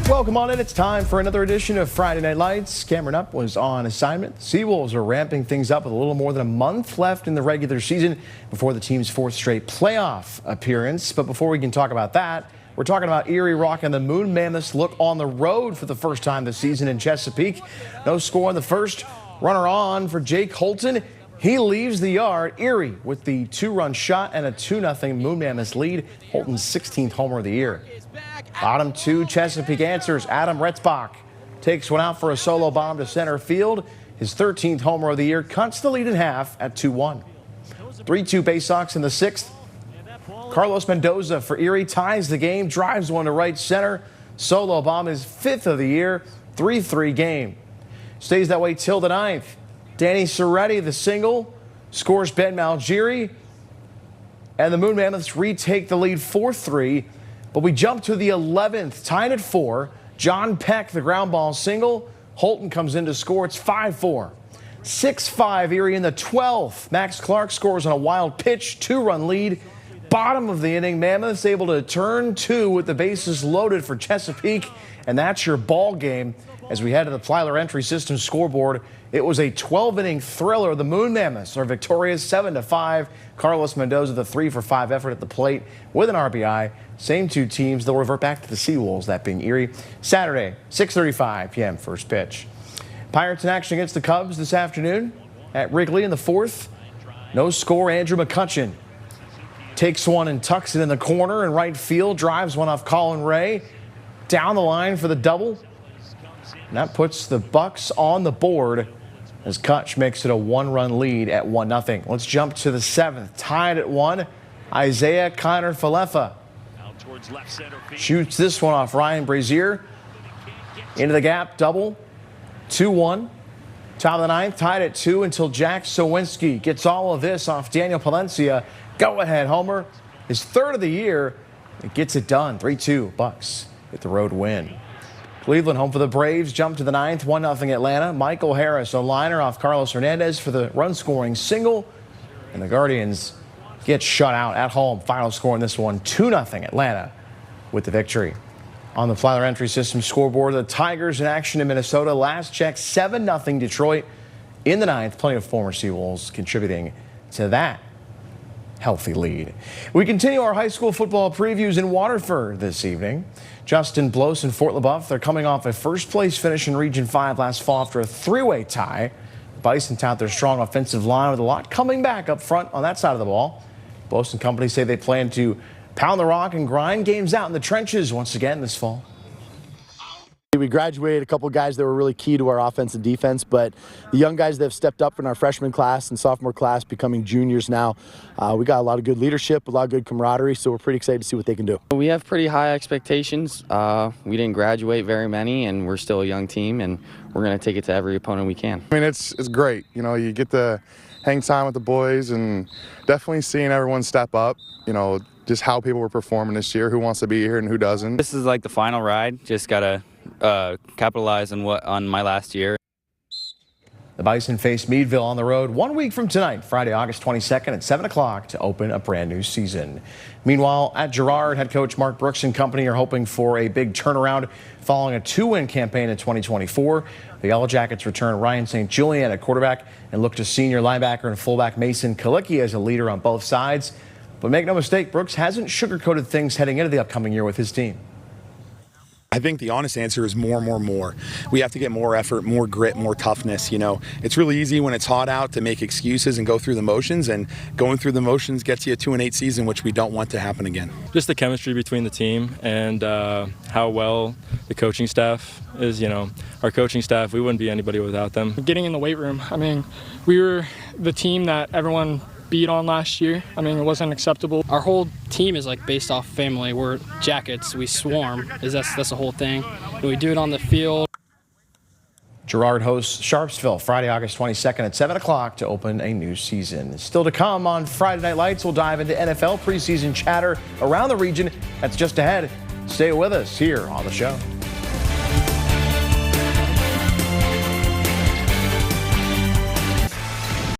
Welcome on in. It's time for another edition of Friday Night Lights. Cameron Up was on assignment. Seawolves are ramping things up with a little more than a month left in the regular season before the team's fourth straight playoff appearance. But before we can talk about that, we're talking about Erie Rock and the Moon Mammoths look on the road for the first time this season in Chesapeake. No score in the first. Runner on for Jake Holton. He leaves the yard. Erie with the two-run shot and a 2-0 Moon Mammoths lead. Holton's 16th homer of the year. Bottom two, Chesapeake answers. Adam Retzbach takes one out for a solo bomb to center field. His 13th homer of the year cuts the lead in half at 2-1. 3-2 Bay Sox in the sixth. Carlos Mendoza for Erie ties the game, drives one to right center. Solo bomb, his fifth of the year. 3-3 game. Stays that way till the ninth. Danny Soretti, the single, scores Ben Malgiri. And the Moon Mammoths retake the lead 4-3. But we jump to the 11th, tied at 4. John Peck, the ground ball single. Holton comes in to score. It's 5-4. 6-5 Erie in the 12th. Max Clark scores on a wild pitch, two-run lead. Bottom of the inning, Mammoths able to turn two with the bases loaded for Chesapeake. And that's your ball game. As we head to the Plyler Entry System scoreboard, it was a 12-inning thriller. The Moon Mammoths are victorious 7-5. Carlos Mendoza, the 3-for-5 effort at the plate with an RBI. Same two teams. They'll revert back to the Seawolves, that being Erie. Saturday, 6:35 p.m. first pitch. Pirates in action against the Cubs this afternoon at Wrigley in the fourth. No score. Andrew McCutcheon takes one and tucks it in the corner in right field. Drives one off Colin Ray. Down the line for the double. And that puts the Bucks on the board as Kutch makes it a one-run lead at 1-0. Let's jump to the seventh. Tied at 1. Isaiah Connor Falefa shoots this one off Ryan Brazier. Into the gap, double. 2-1. Top of the ninth, tied at 2 until Jack Sowinski gets all of this off Daniel Palencia. Go-ahead homer. His third of the year. It gets it done. 3-2 Bucks get the road win. Cleveland home for the Braves. Jump to the ninth. 1-0 Atlanta. Michael Harris, a liner off Carlos Hernandez for the run-scoring single. And the Guardians get shut out at home. Final score in this one, 2-0 Atlanta with the victory. On the Plyler Entry System scoreboard, the Tigers in action in Minnesota. Last check, 7-0 Detroit in the ninth. Plenty of former Seawolves contributing to that healthy lead. We continue our high school football previews in Waterford this evening. Justin Bloss and Fort LaBeouf, they're coming off a first-place finish in Region 5 last fall after a three-way tie. Bison tout their strong offensive line with a lot coming back up front on that side of the ball. Bloss and company say they plan to pound the rock and grind games out in the trenches once again this fall. We graduated a couple guys that were really key to our offense and defense, but the young guys that have stepped up in our freshman class and sophomore class becoming juniors now, we got a lot of good leadership, a lot of good camaraderie, so we're pretty excited to see what they can do. We have pretty high expectations. We didn't graduate very many, and we're still a young team, and we're going to take it to every opponent we can. I mean, it's great. You know, you get to hang time with the boys and definitely seeing everyone step up, you know, just how people were performing this year, who wants to be here and who doesn't. This is like the final ride. Just got to capitalize on my last year. The Bison face Meadville on the road 1 week from tonight, Friday, August 22nd at 7 o'clock to open a brand new season. Meanwhile, at Girard, head coach Mark Brooks and company are hoping for a big turnaround following a 2-win campaign in 2024. The Yellow Jackets return Ryan St. Julian at quarterback and look to senior linebacker and fullback Mason Kalicki as a leader on both sides. But make no mistake, Brooks hasn't sugarcoated things heading into the upcoming year with his team. I think the honest answer is more. We have to get more effort, more grit, more toughness. You know, it's really easy when it's hot out to make excuses and go through the motions, and going through the motions gets you a 2-8 season, which we don't want to happen again. Just the chemistry between the team and how well the coaching staff is. You know, our coaching staff, we wouldn't be anybody without them. Getting in the weight room, I mean, we were the team that everyone beat on last year. I mean, it wasn't acceptable. Our whole team is like based off family. We're Jackets, we swarm. That's the whole thing. And we do it on the field. Girard hosts Sharpsville Friday, August 22nd at 7 o'clock to open a new season. Still to come on Friday Night Lights, we'll dive into NFL preseason chatter around the region. That's just ahead. Stay with us here on the show.